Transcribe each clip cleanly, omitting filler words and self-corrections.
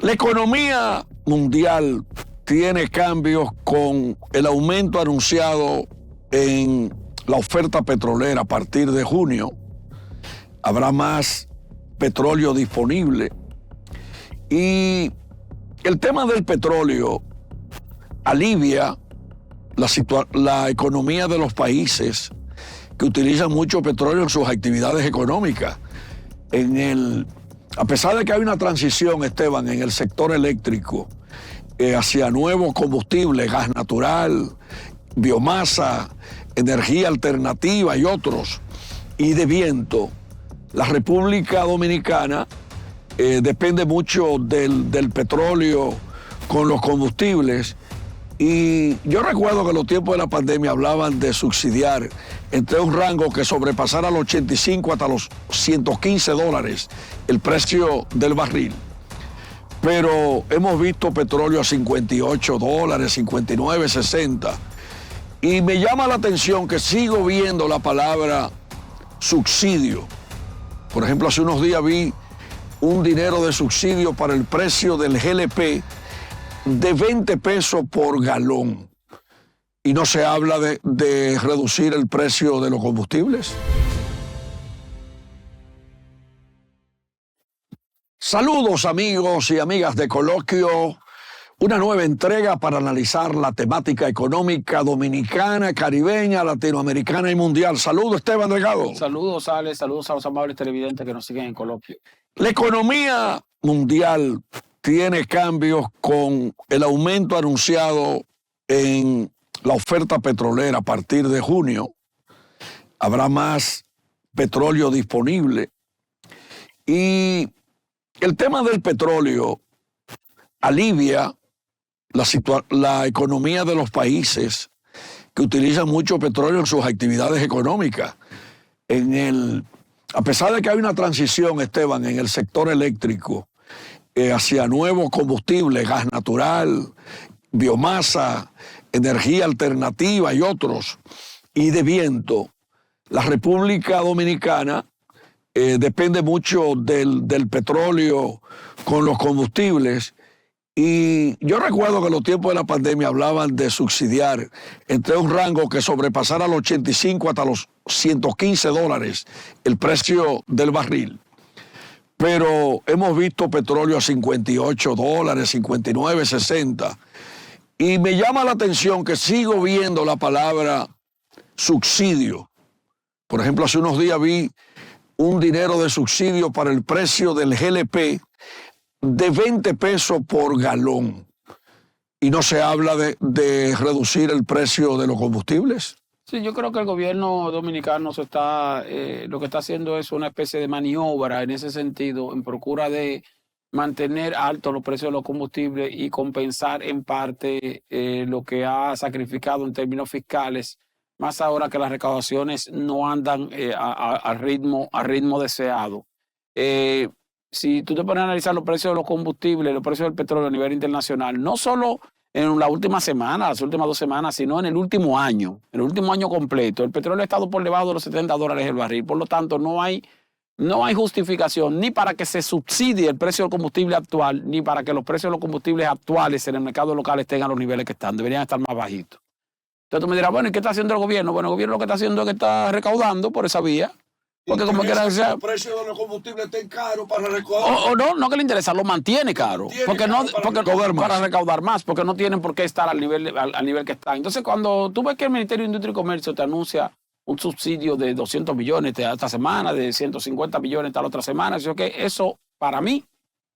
La economía mundial tiene cambios con el aumento anunciado en la oferta petrolera a partir de junio. Habrá más petróleo disponible. Y el tema del petróleo alivia la economía de los países que utilizan mucho petróleo en sus actividades económicas. A pesar de que hay una transición, Esteban, en el sector eléctrico hacia nuevos combustibles, gas natural, biomasa, energía alternativa y otros, y de viento, la República Dominicana depende mucho del petróleo con los combustibles. Y yo recuerdo que en los tiempos de la pandemia hablaban de subsidiar entre un rango que sobrepasara los 85 hasta los $115 el precio del barril. Pero hemos visto petróleo a $58, 59, 60. Y me llama la atención que sigo viendo la palabra subsidio. Por ejemplo, hace unos días vi un dinero de subsidio para el precio del GLP de 20 pesos por galón. Y no se habla de reducir el precio de los combustibles. Saludos amigos y amigas de Coloquio. Una nueva entrega para analizar la temática económica dominicana, caribeña, latinoamericana y mundial. Saludos, Esteban Delgado. Saludos, Ale. Saludos a los amables televidentes que nos siguen en Coloquio. La economía mundial tiene cambios con el aumento anunciado en la oferta petrolera a partir de junio. Habrá más petróleo disponible. Y el tema del petróleo alivia la economía de los países que utilizan mucho petróleo en sus actividades económicas. A pesar de que hay una transición, Esteban, en el sector eléctrico hacia nuevos combustibles, gas natural, biomasa, energía alternativa y otros, y de viento, la República Dominicana depende mucho del petróleo con los combustibles. Y yo recuerdo que en los tiempos de la pandemia hablaban de subsidiar entre un rango que sobrepasara los 85 hasta los $115 el precio del barril. Pero hemos visto petróleo a $58, 59, 60. Y me llama la atención que sigo viendo la palabra subsidio. Por ejemplo, hace unos días vi un dinero de subsidio para el precio del GLP de 20 pesos por galón. Y no se habla de reducir el precio de los combustibles. Sí, yo creo que el gobierno dominicano lo que está haciendo es una especie de maniobra en ese sentido, en procura de mantener altos los precios de los combustibles y compensar en parte lo que ha sacrificado en términos fiscales, más ahora que las recaudaciones no andan al ritmo deseado. Si tú te pones a analizar los precios de los combustibles, los precios del petróleo a nivel internacional, no solo en la última semana, las últimas 2 semanas, sino en el último año completo, el petróleo ha estado por debajo de los $70 el barril. Por lo tanto, no hay justificación ni para que se subsidie el precio del combustible actual, ni para que los precios de los combustibles actuales en el mercado local estén a los niveles que están. Deberían estar más bajitos. Entonces tú me dirás, bueno, ¿y qué está haciendo el gobierno? Bueno, el gobierno lo que está haciendo es que está recaudando por esa vía. Porque como quiera que sea, el precio de los combustibles está caro para recaudar. O no que le interesa, lo mantiene caro. Para recaudar más, porque no tienen por qué estar al nivel que está. Entonces, cuando tú ves que el Ministerio de Industria y Comercio te anuncia un subsidio de 200 millones esta semana, de 150 millones esta otra semana, eso para mí,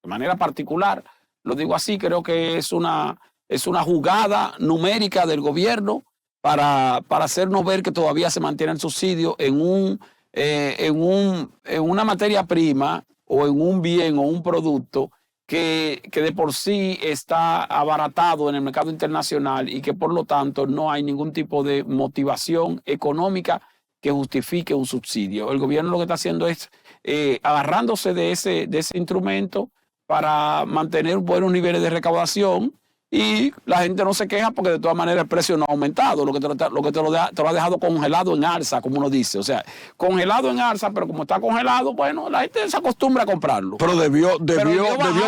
de manera particular, lo digo así, creo que es una jugada numérica del gobierno para hacernos ver que todavía se mantiene el subsidio en una materia prima o en un bien o un producto que de por sí está abaratado en el mercado internacional y que por lo tanto no hay ningún tipo de motivación económica que justifique un subsidio. El gobierno lo que está haciendo es agarrándose de ese instrumento para mantener buenos niveles de recaudación y la gente no se queja porque de todas maneras el precio no ha aumentado, lo que te lo ha dejado congelado en alza, como uno dice. O sea, congelado en alza, pero como está congelado, bueno, la gente se acostumbra a comprarlo. Pero debió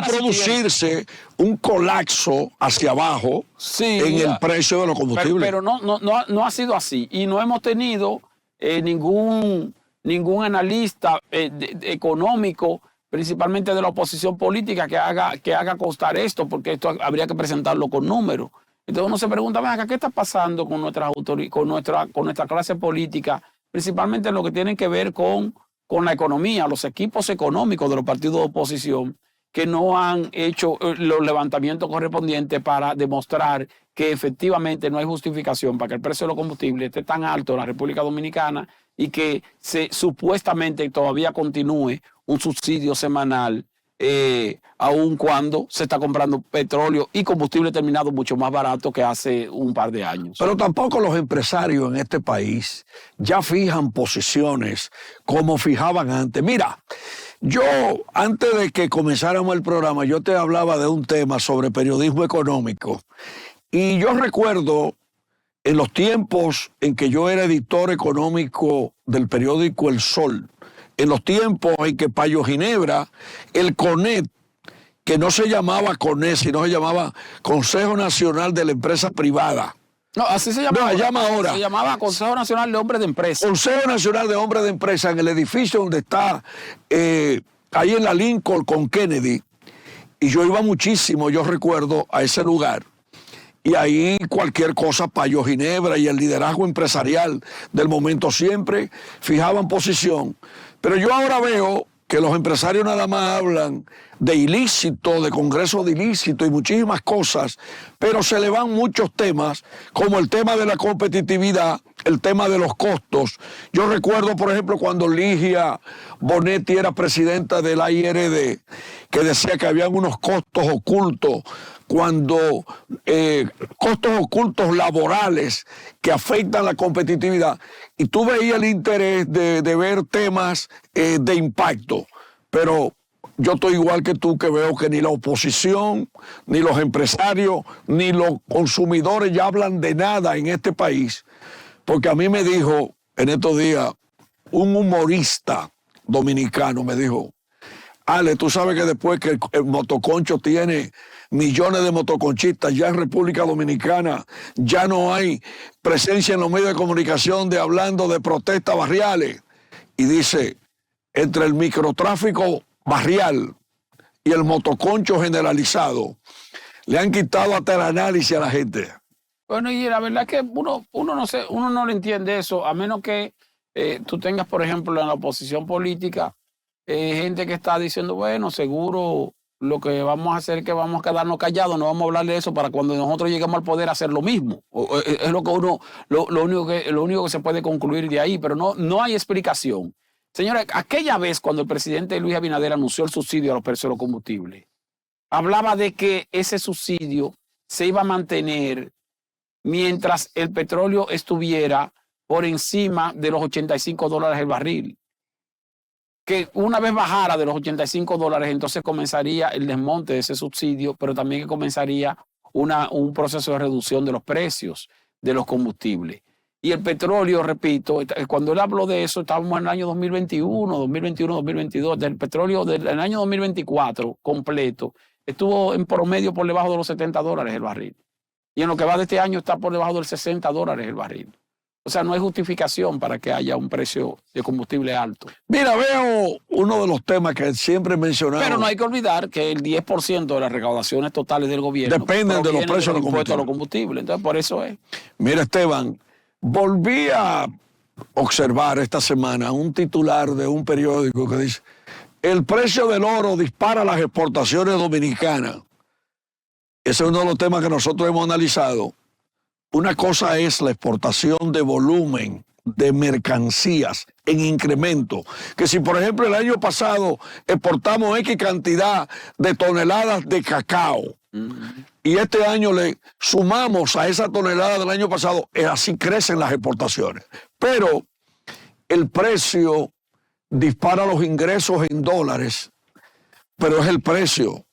producirse un colapso hacia abajo en el precio de los combustibles. Pero no ha sido así. Y no hemos tenido ningún analista económico, principalmente de la oposición política, que haga constar esto, porque esto habría que presentarlo con números. Entonces uno se pregunta, ¿qué está pasando con nuestra clase política, principalmente en lo que tiene que ver con la economía, los equipos económicos de los partidos de oposición, que no han hecho los levantamientos correspondientes para demostrar que efectivamente no hay justificación para que el precio de los combustibles esté tan alto en la República Dominicana y que supuestamente todavía continúe un subsidio semanal, aun cuando se está comprando petróleo y combustible terminado mucho más barato que hace un par de años. Pero tampoco los empresarios en este país ya fijan posiciones como fijaban antes. Mira, yo, antes de que comenzáramos el programa, yo te hablaba de un tema sobre periodismo económico. Y yo recuerdo en los tiempos en que yo era editor económico del periódico El Sol, en los tiempos en que Payo Ginebra, el CONET, que no se llamaba CONET, sino se llamaba Consejo Nacional de la Empresa Privada. No, así se llamaba. No, llama ahora. Se llamaba Consejo Nacional de Hombres de Empresa. Consejo Nacional de Hombres de Empresa, en el edificio donde está, ahí en la Lincoln con Kennedy. Y yo iba muchísimo, yo recuerdo, a ese lugar. Y ahí cualquier cosa, Payo Ginebra y el liderazgo empresarial del momento siempre fijaban posición. Pero yo ahora veo que los empresarios nada más hablan de ilícito, de congreso de ilícito y muchísimas cosas, pero se le van muchos temas, como el tema de la competitividad, el tema de los costos. Yo recuerdo, por ejemplo, cuando Ligia Bonetti era presidenta de la IRD, que decía que habían unos costos ocultos, costos ocultos laborales que afectan la competitividad. Y tú veías el interés de ver temas de impacto, pero yo estoy igual que tú, que veo que ni la oposición, ni los empresarios, ni los consumidores ya hablan de nada en este país, porque a mí me dijo en estos días un humorista dominicano, me dijo: Ale, tú sabes que después que el motoconcho tiene millones de motoconchistas ya en República Dominicana, ya no hay presencia en los medios de comunicación de hablando de protestas barriales. Y dice, entre el microtráfico barrial y el motoconcho generalizado, le han quitado hasta el análisis a la gente. Bueno, y la verdad es que uno no le entiende eso, a menos que tú tengas, por ejemplo, en la oposición política, gente que está diciendo, bueno, seguro lo que vamos a hacer es que vamos a quedarnos callados, no vamos a hablar de eso para cuando nosotros lleguemos al poder hacer lo mismo. Es lo que lo único que se puede concluir de ahí, pero no hay explicación. Señores, aquella vez cuando el presidente Luis Abinader anunció el subsidio a los precios de los combustibles, hablaba de que ese subsidio se iba a mantener mientras el petróleo estuviera por encima de los $85 el barril. Que una vez bajara de los $85, entonces comenzaría el desmonte de ese subsidio, pero también que comenzaría un proceso de reducción de los precios de los combustibles. Y el petróleo, repito, cuando él habló de eso, estábamos en el año 2021, 2022, del petróleo del año 2024 completo, estuvo en promedio por debajo de los $70 el barril. Y en lo que va de este año está por debajo de los $60 el barril. O sea, no hay justificación para que haya un precio de combustible alto. Mira, veo uno de los temas que siempre he mencionado. Pero no hay que olvidar que el 10% de las recaudaciones totales del gobierno dependen de los precios de los combustibles. Entonces, por eso es. Mira, Esteban, volví a observar esta semana un titular de un periódico que dice: el precio del oro dispara las exportaciones dominicanas. Ese es uno de los temas que nosotros hemos analizado. Una cosa es la exportación de volumen de mercancías en incremento, que si por ejemplo el año pasado exportamos X cantidad de toneladas de cacao y este año le sumamos a esa tonelada del año pasado, así crecen las exportaciones. Pero el precio dispara los ingresos en dólares, pero es el precio,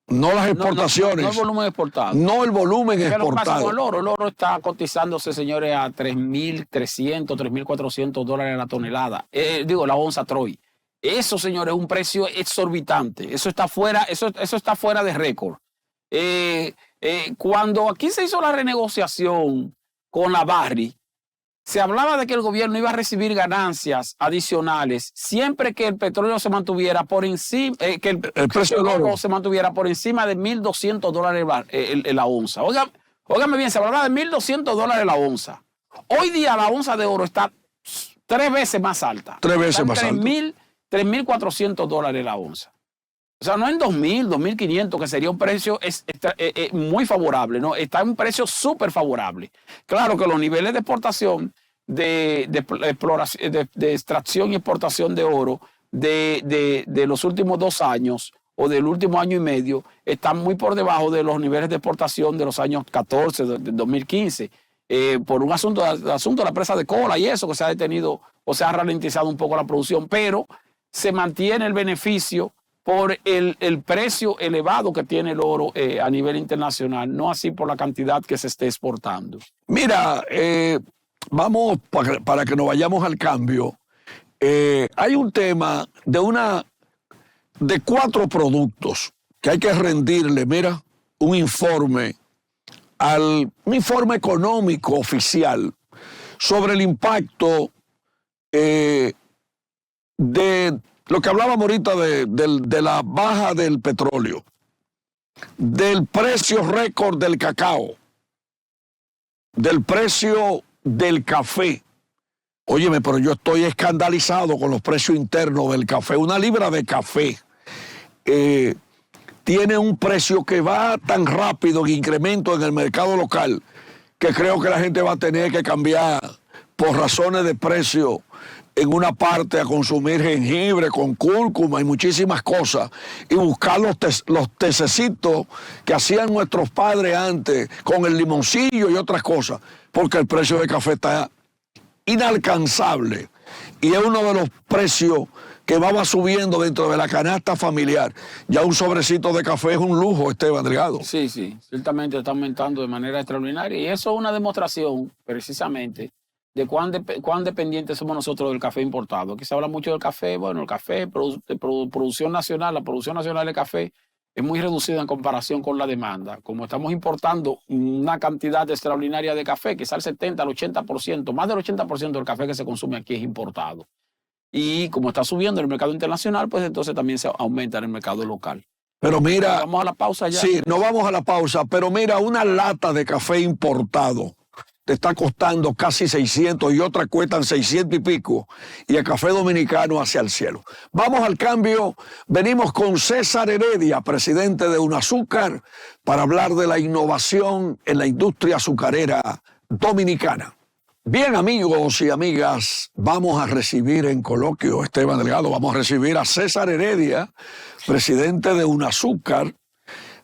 No las exportaciones. No el volumen exportado. No el volumen ¿Qué exportado. lo pasa con el oro? El oro está cotizándose, señores, a $3,300, $3,400 la tonelada. La onza Troy. Eso, señores, es un precio exorbitante. Eso está fuera, eso está fuera de récord. Cuando aquí se hizo la renegociación con la Barry, se hablaba de que el gobierno iba a recibir ganancias adicionales siempre que el petróleo se mantuviera por encima, que el precio del oro se mantuviera por encima de $1,200 la onza. Óigame bien, se hablaba de $1,200 la onza. Hoy día la onza de oro está 3 veces más alta. 3 veces más alta. $3,400 la onza. O sea, no en 2,000, 2,500, que sería un precio muy favorable, ¿no? Está en un precio súper favorable. Claro que los niveles de exportación, de extracción y exportación de oro de los últimos 2 años o del último año y medio están muy por debajo de los niveles de exportación de los años 14, de 2015, por un asunto de la presa de cola y eso, que se ha detenido o se ha ralentizado un poco la producción, pero se mantiene el beneficio por el precio elevado que tiene el oro a nivel internacional, no así por la cantidad que se esté exportando. Mira, vamos para que nos vayamos al cambio. Hay un tema de 4 productos que hay que rendirle, mira, un informe económico oficial sobre el impacto de lo que hablábamos ahorita de la baja del petróleo, del precio récord del cacao, del precio del café. Óyeme, pero yo estoy escandalizado con los precios internos del café. Una libra de café tiene un precio que va tan rápido en incremento en el mercado local que creo que la gente va a tener que cambiar por razones de precio en una parte a consumir jengibre con cúrcuma y muchísimas cosas y buscar los tececitos que hacían nuestros padres antes con el limoncillo y otras cosas, porque el precio del café está inalcanzable y es uno de los precios que va subiendo dentro de la canasta familiar. Ya un sobrecito de café es un lujo, Esteban Delgado. Sí, ciertamente está aumentando de manera extraordinaria y eso es una demostración precisamente de cuán dependientes somos nosotros del café importado. Aquí se habla mucho del café, bueno, el café, producción nacional, la producción nacional de café es muy reducida en comparación con la demanda. Como estamos importando una cantidad extraordinaria de café, quizás el 70 al 80%, más del 80% del café que se consume aquí es importado. Y como está subiendo en el mercado internacional, pues entonces también se aumenta en el mercado local. Pero mira, vamos a la pausa ya. Sí, nos vamos a la pausa, pero mira, una lata de café importado te está costando casi 600 y otras cuestan 600 y pico, y el café dominicano hacia el cielo. Vamos al cambio, venimos con César Heredia, presidente de UNAZúcar, para hablar de la innovación en la industria azucarera dominicana. Bien, amigos y amigas, vamos a recibir en coloquio, Esteban Delgado, vamos a recibir a César Heredia, presidente de UNAZúcar,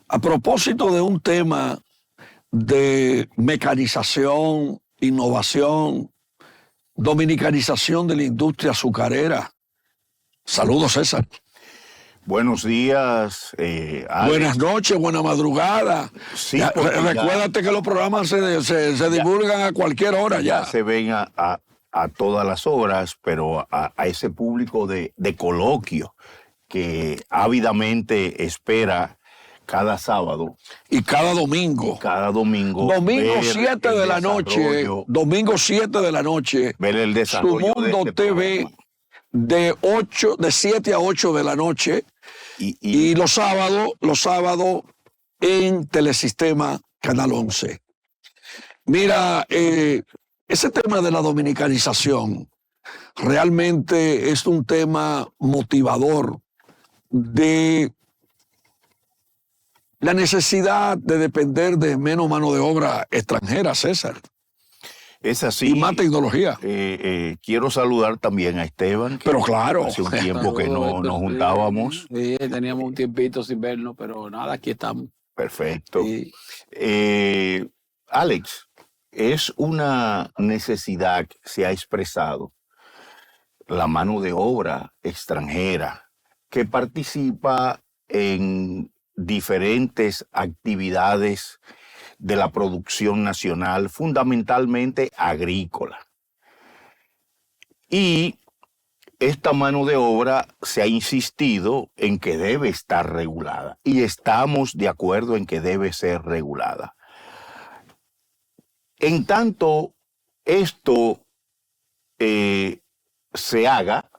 a propósito de un tema de mecanización, innovación, dominicanización de la industria azucarera. Saludos, César. Buenos días, Alex. Buenas noches, buena madrugada. Sí, recuérdate que los programas se divulgan a cualquier hora ya. Se ven a todas las horas, pero a ese público de coloquio que ávidamente espera cada sábado. Y cada domingo. Domingo 7 de la noche. Domingo 7 de la noche. Ver el desarrollo Su Mundo TV de 7 a 8 de la noche. Y los sábados en Telesistema Canal 11. Mira, ese tema de la dominicanización realmente es un tema motivador de la necesidad de depender de menos mano de obra extranjera, César. Es así. Y más tecnología. Quiero saludar también a Esteban. Pero claro. Hace un tiempo que no nos juntábamos. Sí, teníamos un tiempito sin vernos, pero nada, aquí estamos. Perfecto. Sí. Alex, es una necesidad que se ha expresado la mano de obra extranjera que participa en diferentes actividades de la producción nacional, fundamentalmente agrícola. Y esta mano de obra se ha insistido en que debe estar regulada y estamos de acuerdo en que debe ser regulada. En tanto esto se haga,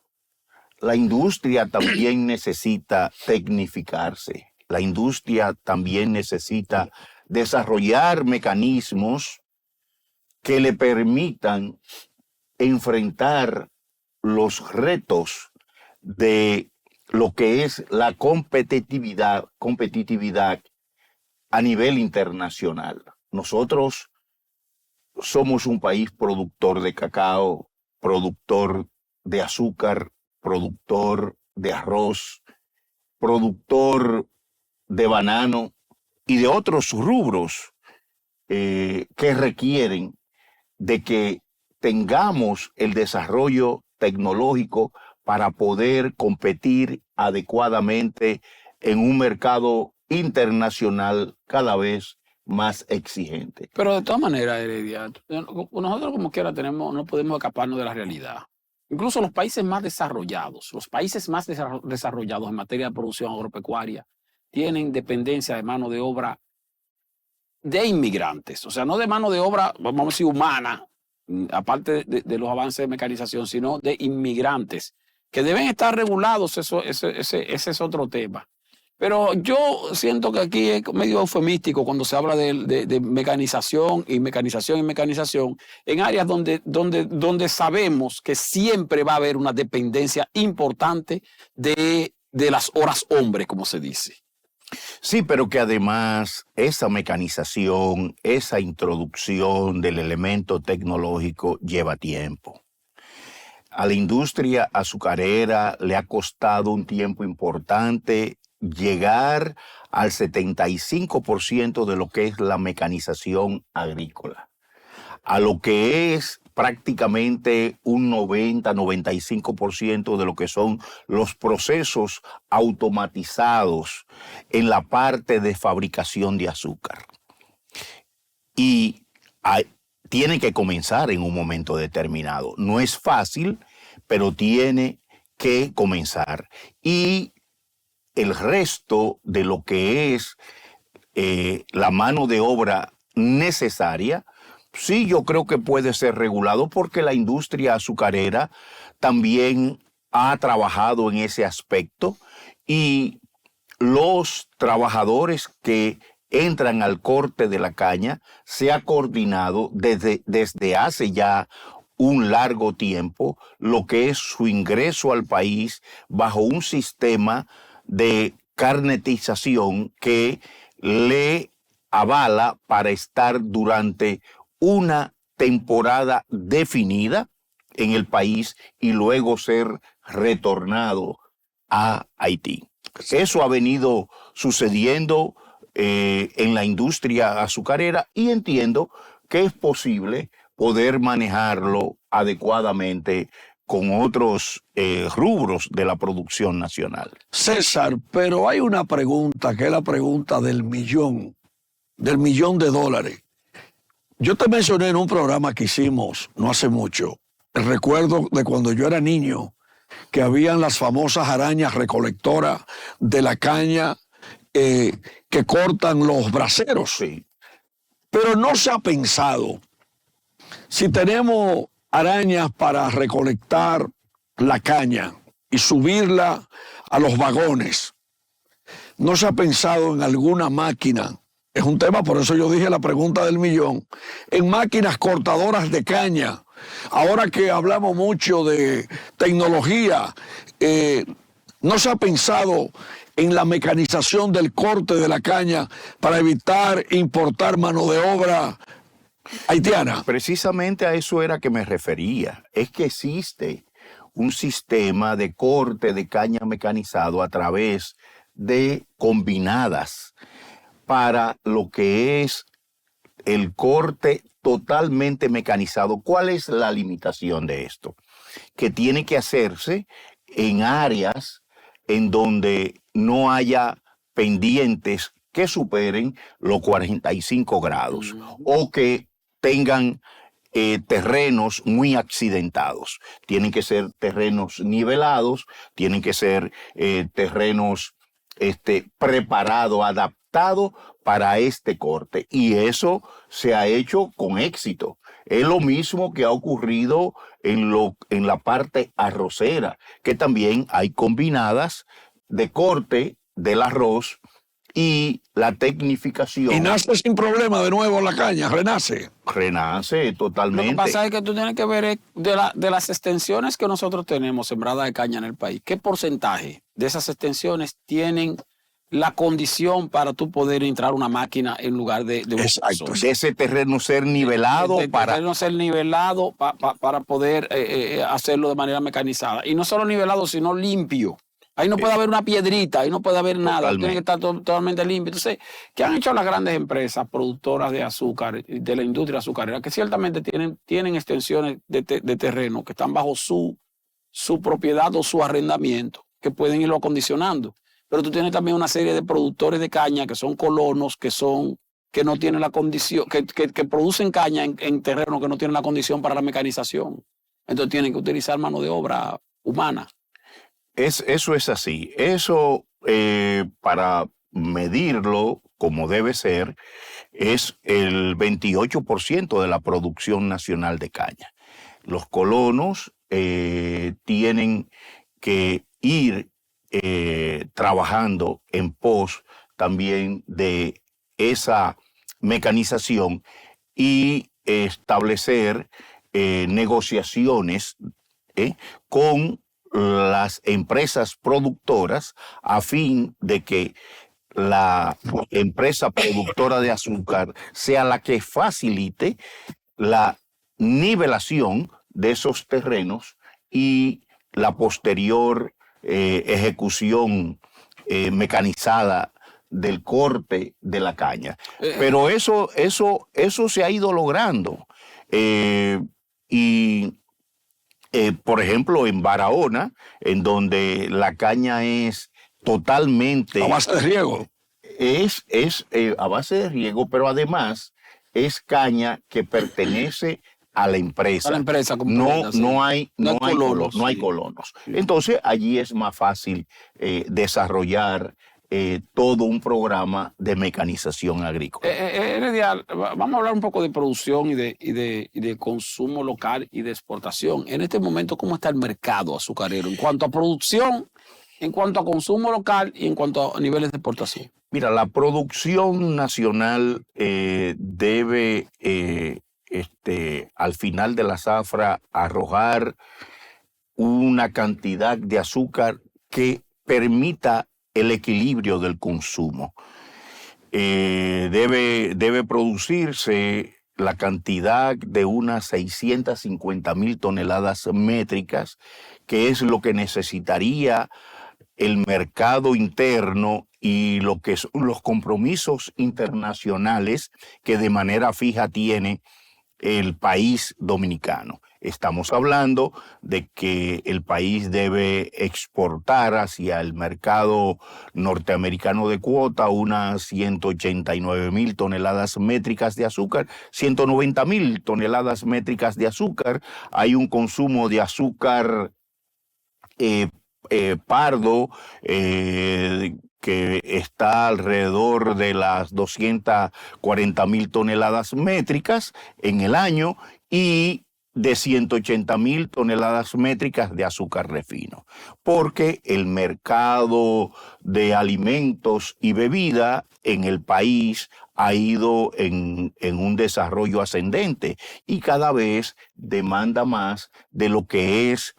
la industria también necesita tecnificarse. La industria también necesita desarrollar mecanismos que le permitan enfrentar los retos de lo que es la competitividad a nivel internacional. Nosotros somos un país productor de cacao, productor de azúcar, productor de arroz, productor de banano y de otros rubros que requieren de que tengamos el desarrollo tecnológico para poder competir adecuadamente en un mercado internacional cada vez más exigente. Pero de todas maneras, Heredia, nosotros como quiera no podemos escaparnos de la realidad. Incluso los países más desarrollados en materia de producción agropecuaria, tienen dependencia de mano de obra de inmigrantes. O sea, no de mano de obra, vamos a decir, humana, aparte de los avances de mecanización, sino de inmigrantes, que deben estar regulados. Ese es otro tema. Pero yo siento que aquí es medio eufemístico cuando se habla de mecanización en áreas donde sabemos que siempre va a haber una dependencia importante de las horas hombre, como se dice. Sí, pero que además esa mecanización, esa introducción del elemento tecnológico lleva tiempo. A la industria azucarera le ha costado un tiempo importante llegar al 75% de lo que es la mecanización agrícola, a lo que es prácticamente un 90-95% de lo que son los procesos automatizados en la parte de fabricación de azúcar. Y tiene que comenzar en un momento determinado. No es fácil, pero tiene que comenzar. Y el resto de lo que es la mano de obra necesaria, sí, yo creo que puede ser regulado porque la industria azucarera también ha trabajado en ese aspecto y los trabajadores que entran al corte de la caña se ha coordinado desde hace ya un largo tiempo lo que es su ingreso al país bajo un sistema de carnetización que le avala para estar durante una temporada definida en el país y luego ser retornado a Haití. Eso ha venido sucediendo en la industria azucarera y entiendo que es posible poder manejarlo adecuadamente con otros rubros de la producción nacional. César, pero hay una pregunta que es la pregunta del millón de dólares. Yo te mencioné en un programa que hicimos no hace mucho, el recuerdo de cuando yo era niño, que habían las famosas arañas recolectoras de la caña que cortan los braseros. Sí. Pero no se ha pensado, si tenemos arañas para recolectar la caña y subirla a los vagones, no se ha pensado en alguna máquina. Es un tema, por eso yo dije la pregunta del millón, en máquinas cortadoras de caña. Ahora que hablamos mucho de tecnología, no se ha pensado en la mecanización del corte de la caña para evitar importar mano de obra haitiana. Precisamente a eso era que me refería. Es que existe un sistema de corte de caña mecanizado a través de combinadas para lo que es el corte totalmente mecanizado. ¿Cuál es la limitación de esto? Que tiene que hacerse en áreas en donde no haya pendientes que superen los 45 grados o que tengan terrenos muy accidentados. Tienen que ser terrenos nivelados, tienen que ser terrenos preparados, adaptados para este corte. Y eso se ha hecho con éxito. Es lo mismo que ha ocurrido en la parte arrocera, que también hay combinadas de corte del arroz y la tecnificación. Y nace sin problema de nuevo la caña, renace. Renace totalmente. Lo que pasa es que tú tienes que ver de las extensiones que nosotros tenemos sembradas de caña en el país, ¿qué porcentaje de esas extensiones tienen la condición para tú poder entrar una máquina en lugar de un Exacto. De ese terreno ser nivelado terreno ser nivelado para poder hacerlo de manera mecanizada? Y no solo nivelado, sino limpio. Ahí no puede haber una piedrita, ahí no puede haber nada, tiene que estar totalmente limpio. Entonces, ¿qué han hecho las grandes empresas productoras de azúcar, de la industria azucarera? Que ciertamente tienen extensiones de terreno que están bajo su propiedad o su arrendamiento, que pueden irlo acondicionando. Pero tú tienes también una serie de productores de caña que son colonos, que no tienen la condición, que producen caña en terreno que no tienen la condición para la mecanización. Entonces tienen que utilizar mano de obra humana. Eso es así. Eso, para medirlo como debe ser, es el 28% de la producción nacional de caña. Los colonos tienen que ir trabajando en pos también de esa mecanización y establecer negociaciones con las empresas productoras a fin de que la empresa productora de azúcar sea la que facilite la nivelación de esos terrenos y la posterior ejecución mecanizada del corte de la caña. Pero eso se ha ido logrando. Por ejemplo, en Barahona, en donde la caña es totalmente... A base de riego. Es a base de riego, pero además es caña que pertenece a la empresa. A la empresa No hay colonos. colonos. Entonces, allí es más fácil desarrollar todo un programa de mecanización agrícola. Heredia, vamos a hablar un poco de producción y de consumo local y de exportación. En este momento, ¿cómo está el mercado azucarero en cuanto a producción, en cuanto a consumo local y en cuanto a niveles de exportación? Mira, la producción nacional debe, al final de la zafra, arrojar una cantidad de azúcar que permita el equilibrio del consumo. Debe producirse la cantidad de unas 650,000 toneladas métricas, que es lo que necesitaría el mercado interno y lo que son los compromisos internacionales que de manera fija tiene el país dominicano. Estamos hablando de que el país debe exportar hacia el mercado norteamericano de cuota unas 189,000 toneladas métricas de azúcar, 190,000 toneladas métricas de azúcar. Hay un consumo de azúcar pardo que está alrededor de las 240,000 toneladas métricas en el año y de 180,000 toneladas métricas de azúcar refino, porque el mercado de alimentos y bebida en el país ha ido en un desarrollo ascendente y cada vez demanda más de lo que es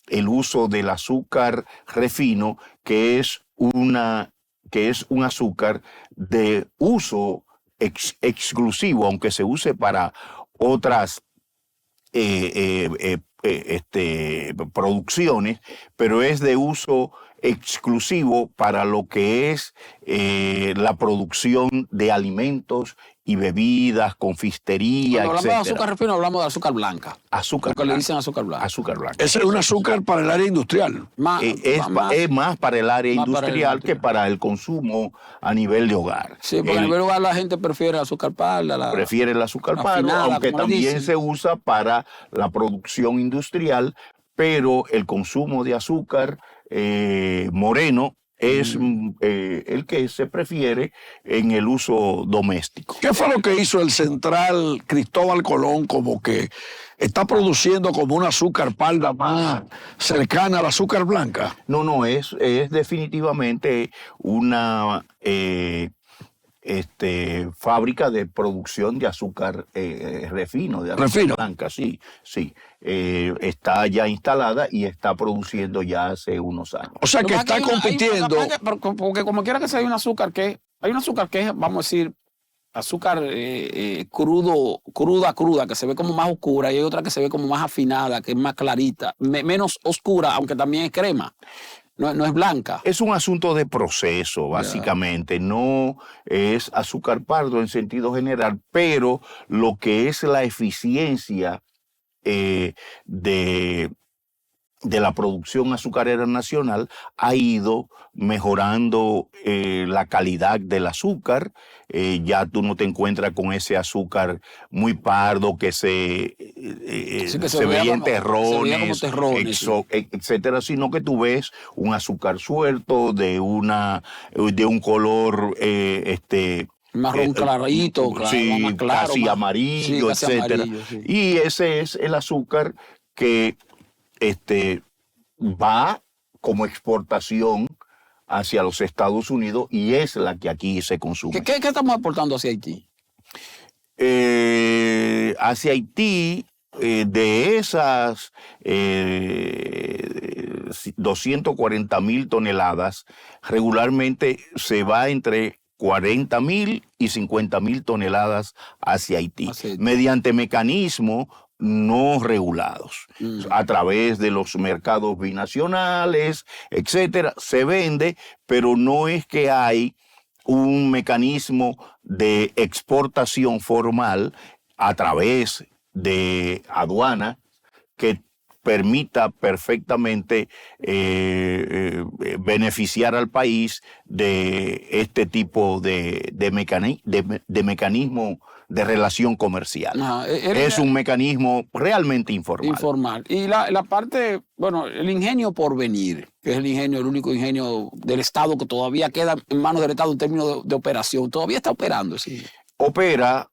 el uso del azúcar refino, que es un azúcar de uso exclusivo, aunque se use para otras producciones, pero es de uso exclusivo para lo que es la producción de alimentos y bebidas, confistería, Cuando hablamos de etcétera. azúcar refino, hablamos de azúcar blanca. Azúcar Lo que le blanca. dicen azúcar blanca. Azúcar blanca. Ese es un azúcar para el área industrial. Es más para el área más para el industrial que industrial. para el consumo a nivel de hogar. Sí, porque a nivel lugar la gente prefiere azúcar parda. Prefiere el azúcar pardo, afinada, aunque como le también dicen. se usa para la producción industrial, pero el consumo de azúcar moreno es el que se prefiere en el uso doméstico. ¿Qué fue lo que hizo el central Cristóbal Colón como que está produciendo como un azúcar parda más cercana al azúcar blanca? No, es definitivamente una fábrica de producción de azúcar refino, de azúcar Refino. blanca, sí. Está ya instalada y está produciendo ya hace unos años. O sea que Lo está hay una- compitiendo. porque como quiera que sea, hay un azúcar que es, vamos a decir, azúcar cruda, que se ve como más oscura, y hay otra que se ve como más afinada, que es más clarita, menos oscura, aunque también es crema. No es blanca. Es un asunto de proceso, básicamente. No es azúcar pardo en sentido general, pero lo que es la eficiencia de la producción azucarera nacional ha ido mejorando la calidad del azúcar. Ya tú no te encuentras con ese azúcar muy pardo que se veía en terrones, etcétera, sino que tú ves un azúcar suelto de un color Marrón clarito, sí, más claro, casi más- amarillo, sí, casi etcétera. amarillo, sí. Y ese es el azúcar que va como exportación hacia los Estados Unidos y es la que aquí se consume. ¿Qué estamos aportando hacia Haití? Hacia Haití, de esas 240,000 toneladas, regularmente se va entre 40,000 y 50,000 toneladas hacia Haití, mediante mecanismos no regulados, a través de los mercados binacionales, etcétera. Se vende, pero no es que hay un mecanismo de exportación formal a través de aduana que permita perfectamente beneficiar al país de este tipo de mecanismo de relación comercial. Es un mecanismo realmente informal. Y la parte, bueno, el ingenio Porvenir, que es el único ingenio del Estado que todavía queda en manos del Estado en términos de operación, todavía está operando, sí. Opera.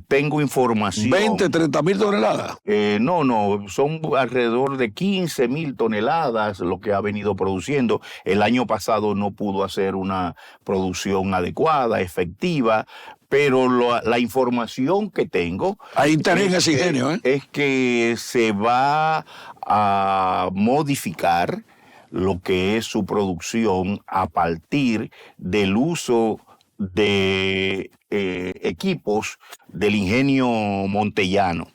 Tengo información. 20, 30 mil toneladas. No, son alrededor de 15,000 toneladas lo que ha venido produciendo. El año pasado no pudo hacer una producción adecuada, efectiva, pero la información que tengo... Hay interés en ese ingenio, ¿eh? Es que se va a modificar lo que es su producción a partir del uso de equipos del ingenio Montellano.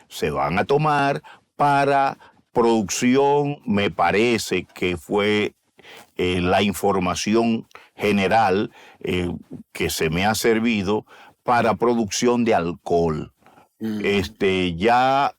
Se van a tomar para producción, me parece que fue la información general que se me ha servido para producción de alcohol. Ya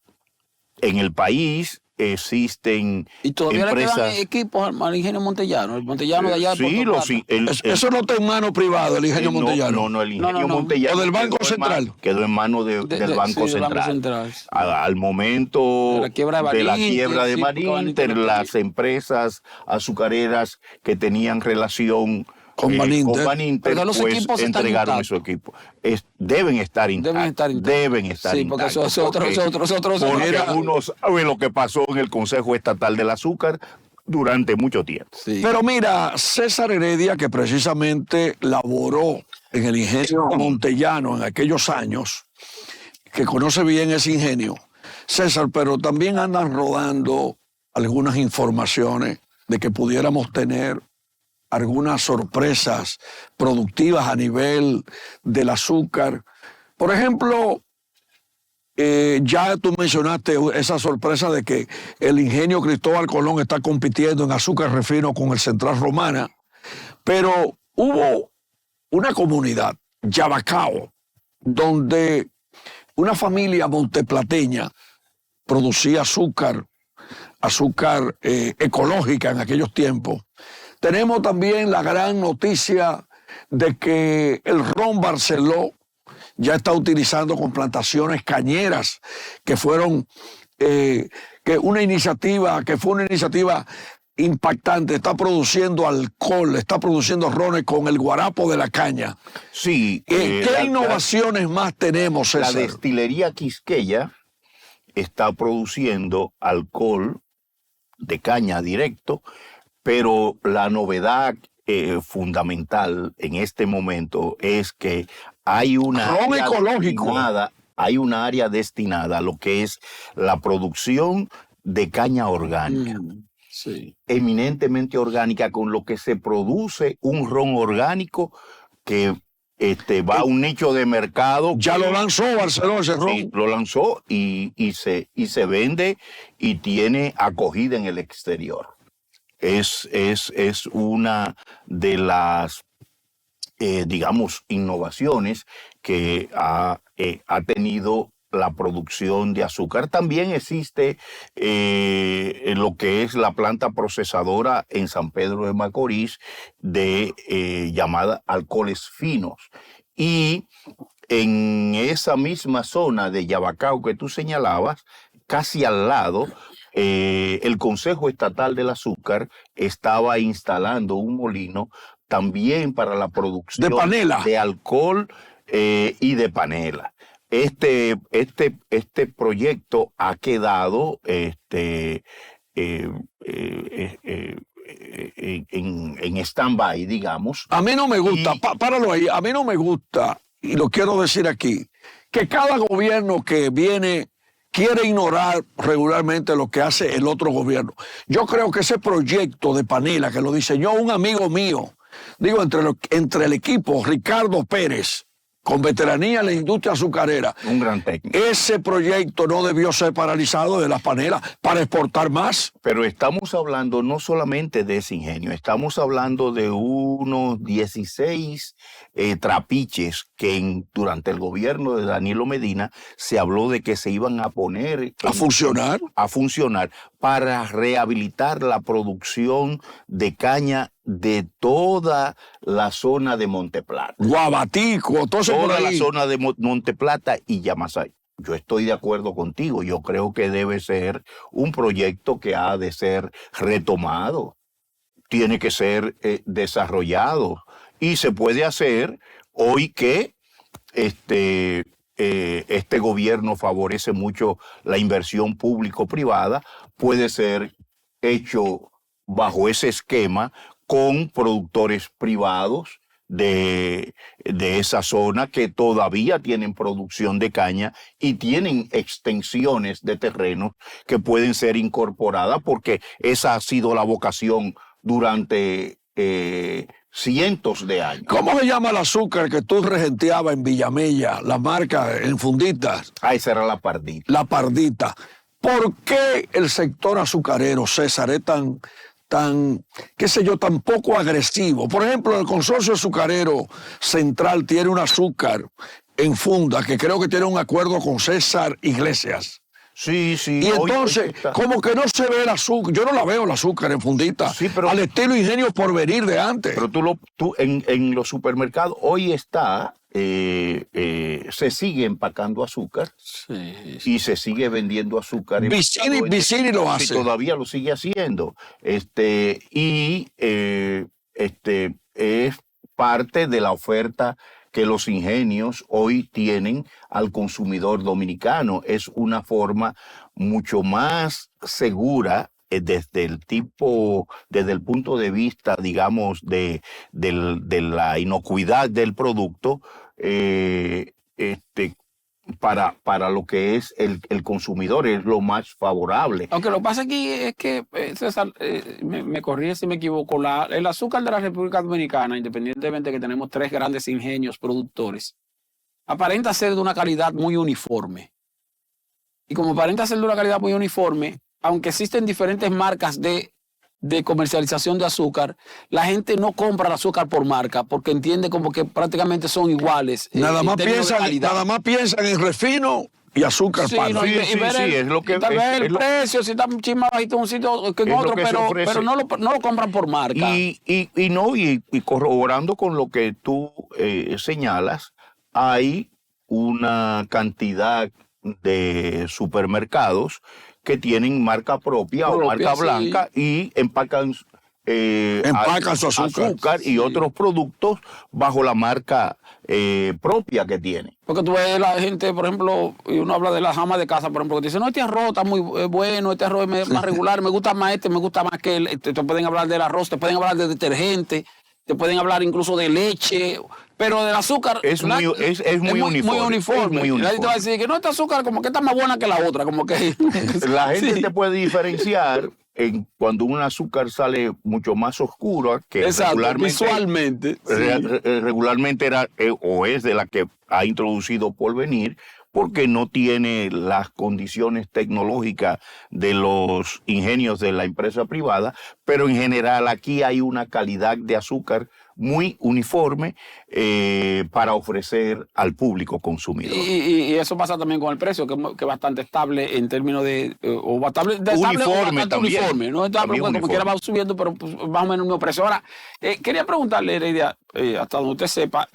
en el país existen y todavía empresas... le quedan equipos al ingenio Montellano, el Montellano de allá de Puerto Plata. Eso no está en mano privada, el ingenio Montellano. No, el ingenio Montellano. O del Banco Central. Quedó en manos del Banco Central. Al momento de la quiebra de Marín, de las empresas azucareras que tenían relación con Baninter, pues entregaron esos equipos. Deben estar intactos. Sí, porque eso es otro. Porque algunos saben lo que pasó en el Consejo Estatal del Azúcar durante mucho tiempo. Sí. Pero mira, César Heredia, que precisamente laboró en el ingenio Montellano en aquellos años, que conoce bien ese ingenio, César, pero también andan rodando algunas informaciones de que pudiéramos tener algunas sorpresas productivas a nivel del azúcar. Por ejemplo, Ya tú mencionaste esa sorpresa de que el ingenio Cristóbal Colón está compitiendo en azúcar refino con el Central Romana, pero hubo una comunidad, Yabacao, donde una familia monteplateña producía azúcar ecológica en aquellos tiempos. Tenemos también la gran noticia de que el ron Barceló ya está utilizando con plantaciones cañeras, que fueron que fue una iniciativa impactante. Está produciendo alcohol, está produciendo rones con el guarapo de la caña. Sí. ¿Qué innovaciones más tenemos, César? La destilería Quisqueya está produciendo alcohol de caña directo, pero la novedad fundamental en este momento es que hay una ron ecológico. Hay una área destinada a lo que es la producción de caña orgánica. Sí. Eminentemente orgánica, con lo que se produce un ron orgánico que va a un nicho de mercado. Ya lo lanzó Barceló ese ron. Sí, lo lanzó y se vende y tiene acogida en el exterior. Es una de las, digamos, innovaciones que ha tenido la producción de azúcar. También existe lo que es la planta procesadora en San Pedro de Macorís llamada Alcoholes Finos. Y en esa misma zona de Yabacao que tú señalabas, casi al lado, el Consejo Estatal del Azúcar estaba instalando un molino también para la producción de panela, de alcohol y de panela. Este proyecto ha quedado en stand-by, digamos. A mí no me gusta, páralo ahí, a mí no me gusta, y lo quiero decir aquí, que cada gobierno que viene quiere ignorar regularmente lo que hace el otro gobierno. Yo creo que ese proyecto de panela que lo diseñó un amigo mío, digo, entre el equipo Ricardo Pérez, con veteranía en la industria azucarera. Un gran técnico. Ese proyecto no debió ser paralizado de las panelas para exportar más. Pero estamos hablando no solamente de ese ingenio, estamos hablando de unos 16 trapiches que durante el gobierno de Danilo Medina se habló de que se iban a poner a funcionar para rehabilitar la producción de caña de toda la zona de Monteplata. Guabatico, toda la zona de Monteplata y Yamasay. Yo estoy de acuerdo contigo. Yo creo que debe ser un proyecto que ha de ser retomado. Tiene que ser desarrollado. Y se puede hacer hoy que este gobierno favorece mucho la inversión público-privada. Puede ser hecho bajo ese esquema con productores privados de esa zona que todavía tienen producción de caña y tienen extensiones de terrenos que pueden ser incorporadas, porque esa ha sido la vocación durante cientos de años. ¿Cómo se llama el azúcar que tú regenteabas en Villamella, la marca en funditas? Esa era la Pardita. La Pardita. ¿Por qué el sector azucarero, César, es tan, qué sé yo, tan poco agresivo? Por ejemplo, el Consorcio Azucarero Central tiene un azúcar en funda que creo que tiene un acuerdo con César Iglesias. Sí, sí. Y entonces, como que no se ve el azúcar, yo no la veo el azúcar en fundita, sí, pero, al estilo Ingenio Porvenir de antes. Pero tú en los supermercados hoy está, se sigue empacando azúcar, sí. Y se sigue vendiendo azúcar. Vicini lo hace. Sí, todavía lo sigue haciendo. Es parte de la oferta que los ingenios hoy tienen al consumidor dominicano. Es una forma mucho más segura desde el punto de vista, digamos, de la inocuidad del producto, para lo que es el consumidor, es lo más favorable. Aunque lo que pasa aquí es que, César, me corrige si me equivoco, el azúcar de la República Dominicana, independientemente de que tenemos 3 grandes ingenios productores, aparenta ser de una calidad muy uniforme. y como aparenta ser de una calidad muy uniforme, aunque existen diferentes marcas de comercialización de azúcar, la gente no compra el azúcar por marca porque entiende como que prácticamente son iguales. Nada más piensan en refino y azúcar Sí, palma. no, y ver es lo que tal vez es el lo- precio, si está un chisme bajito en un sitio que en Es lo otro, que se ofrece. pero no lo compran por marca. Y corroborando con lo que tú señalas, hay una cantidad de supermercados que tienen marca propia o marca Sí. blanca y empacan Empacan su azúcar. y otros productos bajo la marca propia que tiene. Porque tú ves la gente, por ejemplo, y uno habla de las amas de casa, por ejemplo, que dice, no, este arroz está muy bueno, este arroz es más regular, me gusta más me gusta más que el. Te pueden hablar del arroz, te pueden hablar de detergente, te pueden hablar incluso de leche, pero del azúcar Es muy uniforme. muy uniforme. Es muy Y nadie te va a uniforme. decir que no, este azúcar como que está más buena que la otra, como que. La gente Sí. te puede diferenciar cuando un azúcar sale mucho más oscuro que Exacto, regularmente, visualmente. Sí. regularmente era o es de la que ha introducido Porvenir, porque no tiene las condiciones tecnológicas de los ingenios de la empresa privada, pero en general aquí hay una calidad de azúcar muy uniforme para ofrecer al público consumidor. Y eso pasa también con el precio, que es bastante estable en términos de. O bastante Uniforme o bastante también. uniforme. No está También como quiera uniforme. va subiendo, pero pues, más o menos el mismo precio. Ahora, quería preguntarle, Heredia, hasta donde usted sepa,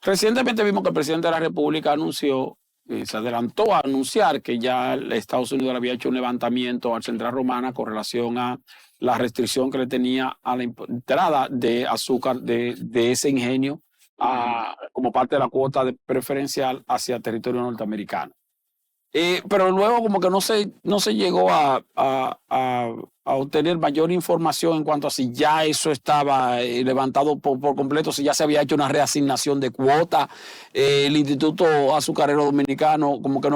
recientemente vimos que el presidente de la República anunció, se adelantó a anunciar que ya Estados Unidos le había hecho un levantamiento al Central Romana con relación a la restricción que le tenía a la entrada de azúcar de ese ingenio como parte de la cuota preferencial hacia territorio norteamericano. Pero luego como que no se llegó a obtener mayor información en cuanto a si ya eso estaba levantado por completo, si ya se había hecho una reasignación de cuota. El Instituto Azucarero Dominicano como que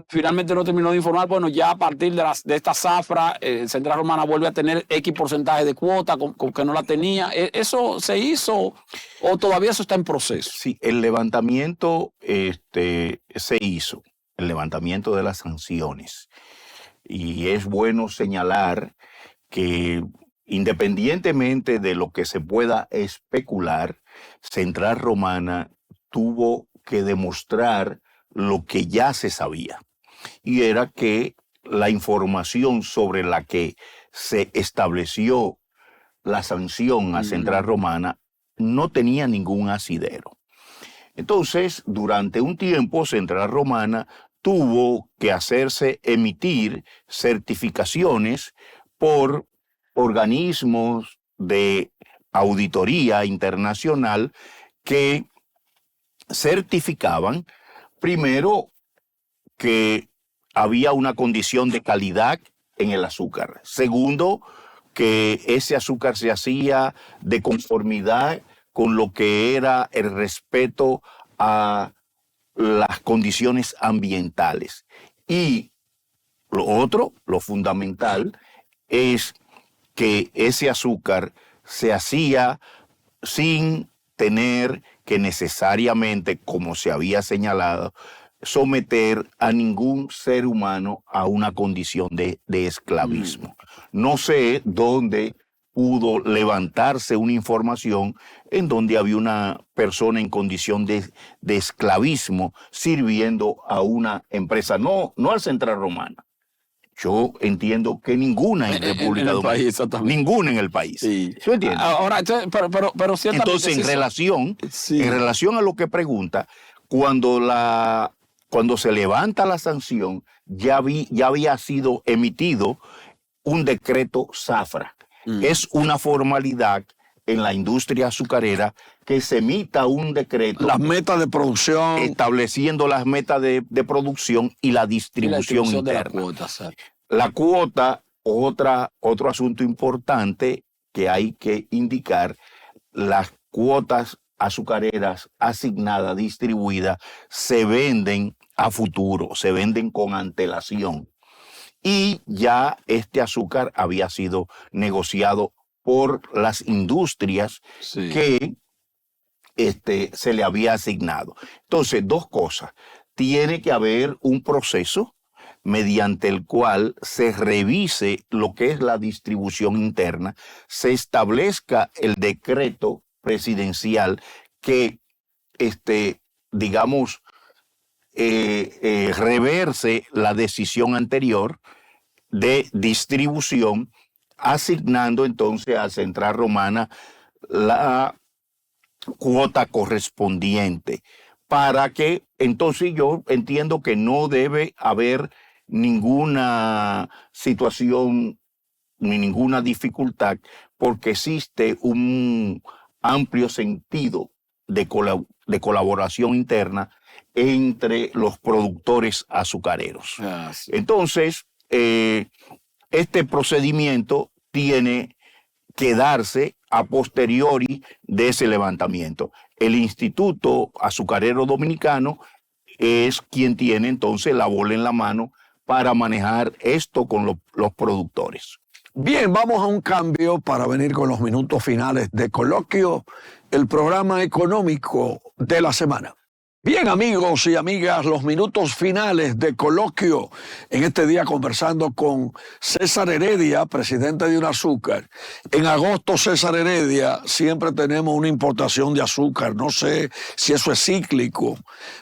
finalmente no terminó de informar. Bueno, ya a partir de esta zafra, Central Romana vuelve a tener X porcentaje de cuota con que no la tenía. ¿Eso se hizo o todavía eso está en proceso? Sí, el levantamiento se hizo, el levantamiento de las sanciones. Y es bueno señalar que independientemente de lo que se pueda especular, Central Romana tuvo que demostrar lo que ya se sabía. Y era que la información sobre la que se estableció la sanción a Central Romana no tenía ningún asidero. Entonces, durante un tiempo, Central Romana tuvo que emitir certificaciones por organismos de auditoría internacional que certificaban, primero, que había una condición de calidad en el azúcar. Segundo, que ese azúcar se hacía de conformidad con lo que era el respeto a las condiciones ambientales. Y lo otro, lo fundamental, es que ese azúcar se hacía sin tener que necesariamente, como se había señalado, someter a ningún ser humano a una condición de esclavismo. No sé dónde pudo levantarse una información en donde había una persona en condición de esclavismo sirviendo a una empresa, no al Central Romana. Yo entiendo que ninguna en República Dominicana, ninguna en el país. Sí. ¿Tú entiendes? Ahora, pero ciertamente. Entonces, sí, en relación a lo que pregunta, cuando se levanta la sanción, ya había sido emitido un decreto zafra. Es una formalidad en la industria azucarera que se emita un decreto. Las metas de producción. Estableciendo las metas de producción y la distribución interna. De la cuota, ¿sabes? La cuota, otro asunto importante que hay que indicar, las cuotas azucareras asignadas, distribuidas, se venden a futuro, se venden con antelación. Y ya este azúcar había sido negociado por las industrias que se le había asignado. Entonces, dos cosas. tiene que haber un proceso mediante el cual se revise lo que es la distribución interna, se establezca el decreto presidencial que, digamos, reverse la decisión anterior de distribución, asignando entonces a Central Romana la cuota correspondiente, para que entonces yo entiendo que no debe haber ninguna situación ni ninguna dificultad, porque existe un amplio sentido de colaboración interna entre los productores azucareros. Sí. Entonces, este procedimiento tiene que darse a posteriori de ese levantamiento. El Instituto Azucarero Dominicano es quien tiene entonces la bola en la mano para manejar esto con los productores. Bien, vamos a un cambio para venir con los minutos finales de Coloquio, el programa económico de la semana. Bien, amigos y amigas, los minutos finales de Coloquio, en este día conversando con César Heredia, presidente de UNAZúcar. En agosto, César Heredia, siempre tenemos una importación de azúcar, no sé si eso es cíclico,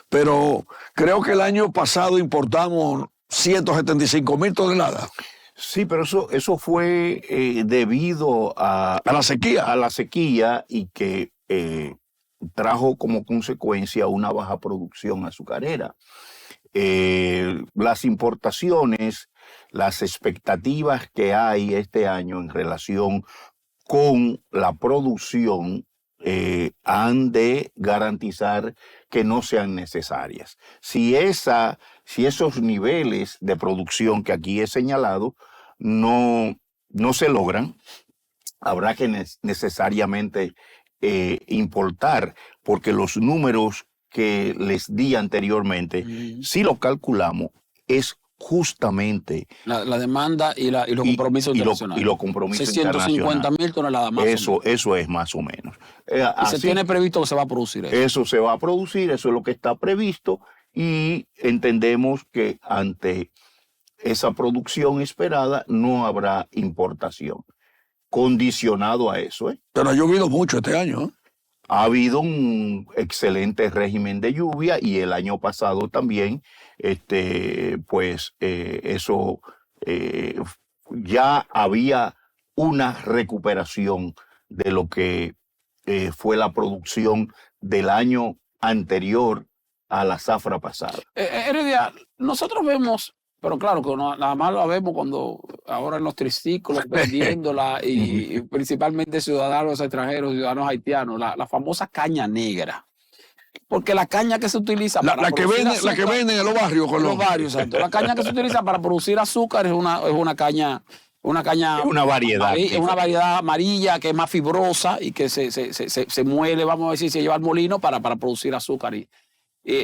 pero creo que el año pasado importamos 175,000 toneladas. Sí, pero eso fue debido a la sequía. A la sequía, y que trajo como consecuencia una baja producción azucarera. Las importaciones, las expectativas que hay este año en relación con la producción han de garantizar que no sean necesarias. Si esos niveles de producción que aquí he señalado no se logran, habrá que necesariamente importar, porque los números que les di anteriormente, si lo calculamos, es justamente la demanda y los compromisos internacionales. Y los compromisos 650,000 toneladas más. Eso es más o menos. Y se tiene previsto que se va a producir eso. Eso se va a producir, eso es lo que está previsto, y entendemos que ante esa producción esperada no habrá importación. Condicionado a eso, Pero ha llovido mucho este año, ¿eh? Ha habido un excelente régimen de lluvia, y el año pasado también, eso ya había una recuperación de lo que fue la producción del año anterior a la zafra pasada. Heredia, nosotros vemos, pero claro que nada más lo vemos cuando ahora en los triciclos vendiéndola, y principalmente ciudadanos extranjeros, ciudadanos haitianos, la famosa caña negra. Porque la caña que se utiliza para la que venden en los barrios. En los barrios, exacto. La caña que se utiliza para producir azúcar es una caña. Es una variedad. Es una variedad amarilla que es más fibrosa y que se muele, vamos a decir, se lleva al molino para producir azúcar.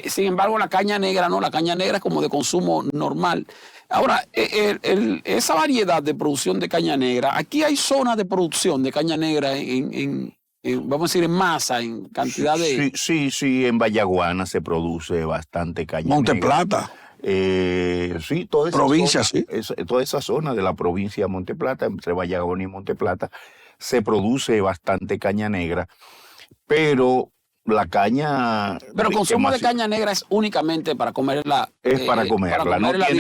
Sin embargo, la caña negra no, la caña negra es como de consumo normal. Ahora, esa variedad de producción de caña negra, aquí hay zonas de producción de caña negra vamos a decir, en masa, en cantidad de... Sí, en Vallaguana se produce bastante caña negra. Monteplata. Sí, toda esa provincia, zona, toda esa zona de la provincia de Monteplata, entre Vallaguana y Monteplata, se produce bastante caña negra, pero la caña... Pero el consumo de caña negra es únicamente para comerla. Es para comerla,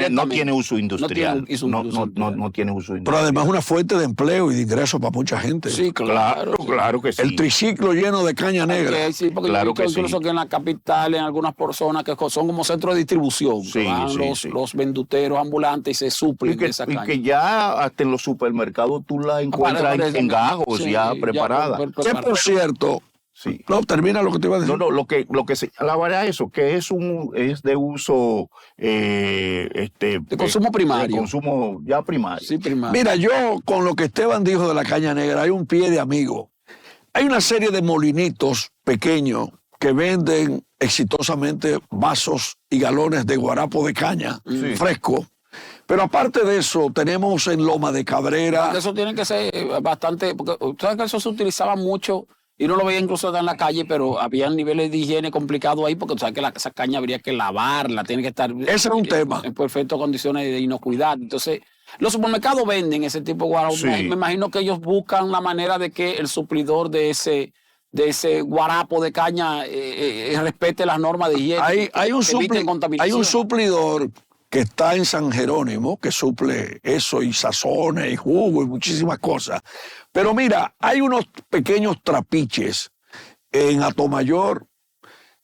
no tiene uso industrial. No tiene uso industrial. Pero además es una fuente de empleo y de ingresos para mucha gente. Sí, claro que sí. El triciclo lleno de caña negra. Sí, porque claro que incluso que en la capital, en algunas personas que son como centros de distribución, los venduteros ambulantes y se suplen de esa caña. Y que ya hasta en los supermercados tú la encuentras en gajos ya preparada. Que por cierto... Sí. No, termina lo que te iba a decir. No, lo que se alaba eso, que es de uso de consumo primario. De consumo ya primario. Sí, primario. Mira, yo con lo que Esteban dijo de la caña negra, hay un pie de amigo. Hay una serie de molinitos pequeños que venden exitosamente vasos y galones de guarapo de caña fresco. Pero aparte de eso, tenemos en Loma de Cabrera... Eso tiene que ser bastante... Porque sabes que eso se utilizaba mucho Y uno lo veía incluso hasta en la calle, pero había niveles de higiene complicados ahí, porque tú sabes que esa caña habría que lavarla, tiene que estar Ese es un tema. en perfectas condiciones de inocuidad. Entonces, los supermercados venden ese tipo de guarapo. Sí. Me imagino que ellos buscan la manera de que el suplidor de ese guarapo de caña respete las normas de higiene. Hay un que eviten contaminación. suplidor que está en San Jerónimo, que suple eso y sazones y jugo y muchísimas cosas. Pero mira, hay unos pequeños trapiches en Atomayor,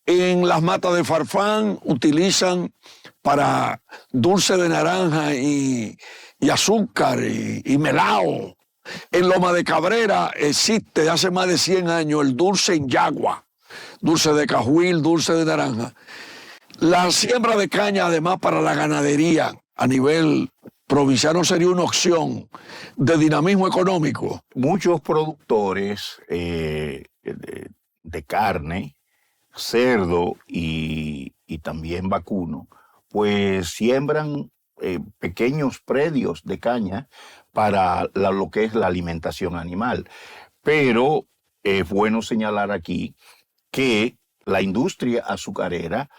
en las matas de Farfán, utilizan para dulce de naranja y azúcar y melao. En Loma de Cabrera existe de hace más de 100 años el dulce en yagua, dulce de cajuil, dulce de naranja. La siembra de caña, además, para la ganadería a nivel provincial no sería una opción de dinamismo económico. Muchos productores de carne, cerdo y también vacuno, pues siembran pequeños predios de caña para lo que es la alimentación animal. Pero es bueno señalar aquí que la industria azucarera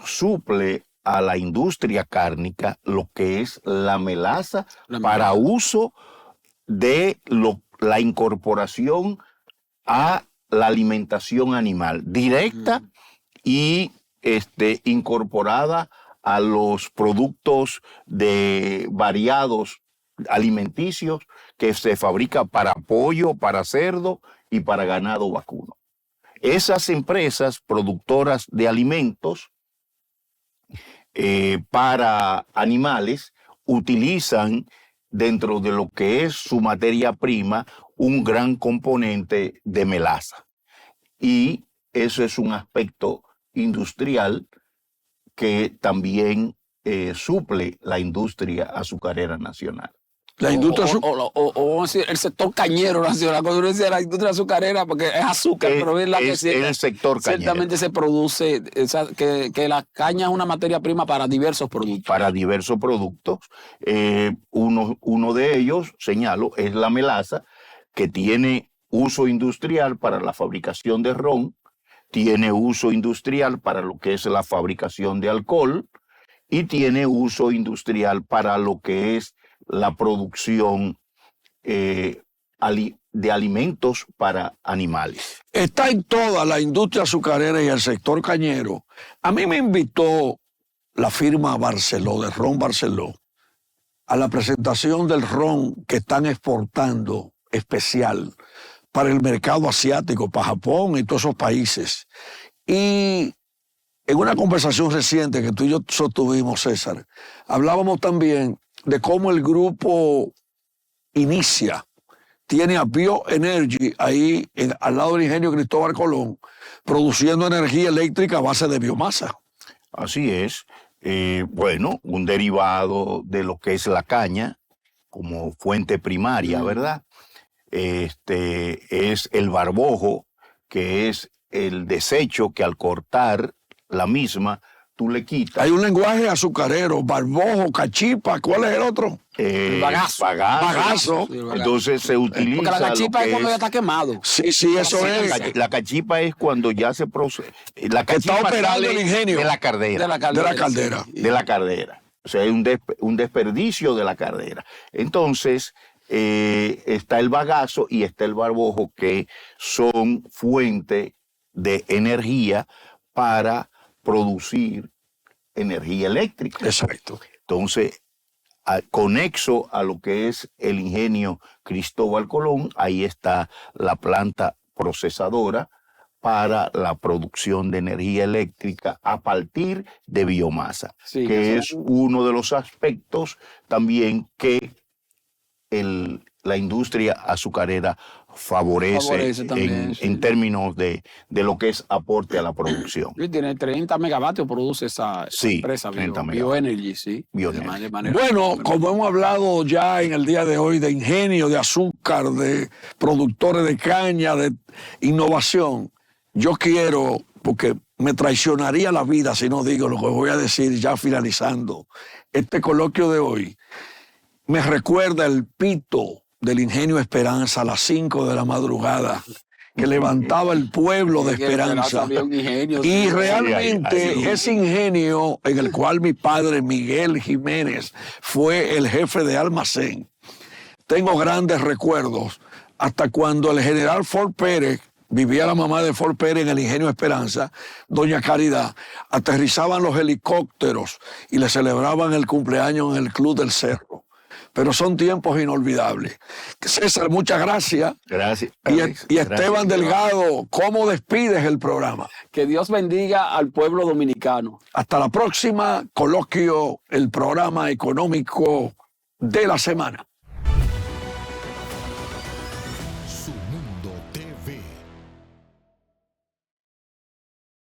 suple a la industria cárnica lo que es la melaza para uso de la incorporación a la alimentación animal directa y incorporada a los productos de variados alimenticios que se fabrica para pollo, para cerdo y para ganado vacuno. Esas empresas productoras de alimentos para animales utilizan dentro de lo que es su materia prima un gran componente de melaza. Y eso es un aspecto industrial que también suple la industria azucarera nacional. La industria o vamos a decir, el sector cañero nacional. Cuando uno dice la industria azucarera, porque es azúcar, pero es la que el sector cañero. Ciertamente se produce, que la caña es una materia prima para diversos productos. Para diversos productos. Uno de ellos, señalo, es la melaza, que tiene uso industrial para la fabricación de ron, tiene uso industrial para lo que es la fabricación de alcohol y tiene uso industrial para lo que es la producción de alimentos para animales. está en toda la industria azucarera y el sector cañero. A mí me invitó la firma Barceló, de Ron Barceló, a la presentación del ron que están exportando especial para el mercado asiático, para Japón y todos esos países. Y en una conversación reciente que tú y yo sostuvimos, César, hablábamos también de cómo el grupo Inicia tiene a Bioenergy ahí al lado del ingenio Cristóbal Colón, produciendo energía eléctrica a base de biomasa. Así es. Bueno, un derivado de lo que es la caña como fuente primaria, ¿verdad? Es el barbojo, que es el desecho que al cortar la misma tú le quitas. Hay un lenguaje azucarero, barbojo, cachipa, ¿cuál es el otro? Bagazo. Bagazo. Sí, bagazo. Entonces se utiliza. Porque la cachipa lo es que cuando ya está quemado. Sí, sí, eso es. La cachipa es cuando ya se procede. La Que está cachipa operando sale el ingenio. de la cardera. De la caldera. De la cardera. O sea, es un desperdicio de la cardera. Entonces, está el bagazo y está el barbojo, que son fuente de energía para producir energía eléctrica. Exacto. Entonces, conexo a lo que es el ingenio Cristóbal Colón, ahí está la planta procesadora para la producción de energía eléctrica a partir de biomasa, Sí, que es uno de los aspectos también que la industria azucarera favorece también, sí. en términos de lo que es aporte a la producción. Y tiene 30 megavatios, produce esa Sí, empresa 30 Bioenergy, sí. Bioenergy. De manera- Bueno, como hemos hablado ya en el día de hoy de ingenio, de azúcar, de productores de caña, de innovación, yo quiero, porque me traicionaría la vida si no digo lo que voy a decir ya finalizando este coloquio de hoy, me recuerda el pito del ingenio Esperanza a las 5 de la madrugada que levantaba el pueblo de Esperanza. Había un ingenio, Y sí. realmente Sí, ese ingenio en el cual mi padre Miguel Jiménez fue el jefe de almacén, tengo grandes recuerdos, hasta cuando el general Ford Pérez, vivía la mamá de Ford Pérez en el ingenio Esperanza, doña Caridad, aterrizaban los helicópteros y le celebraban el cumpleaños en el Club del Cerro. Pero son tiempos inolvidables. César, muchas gracias. Gracias. Y Alex. Esteban Gracias. Delgado, ¿cómo despides el programa? Que Dios bendiga al pueblo dominicano. Hasta la próxima, coloquio, el programa económico de la semana.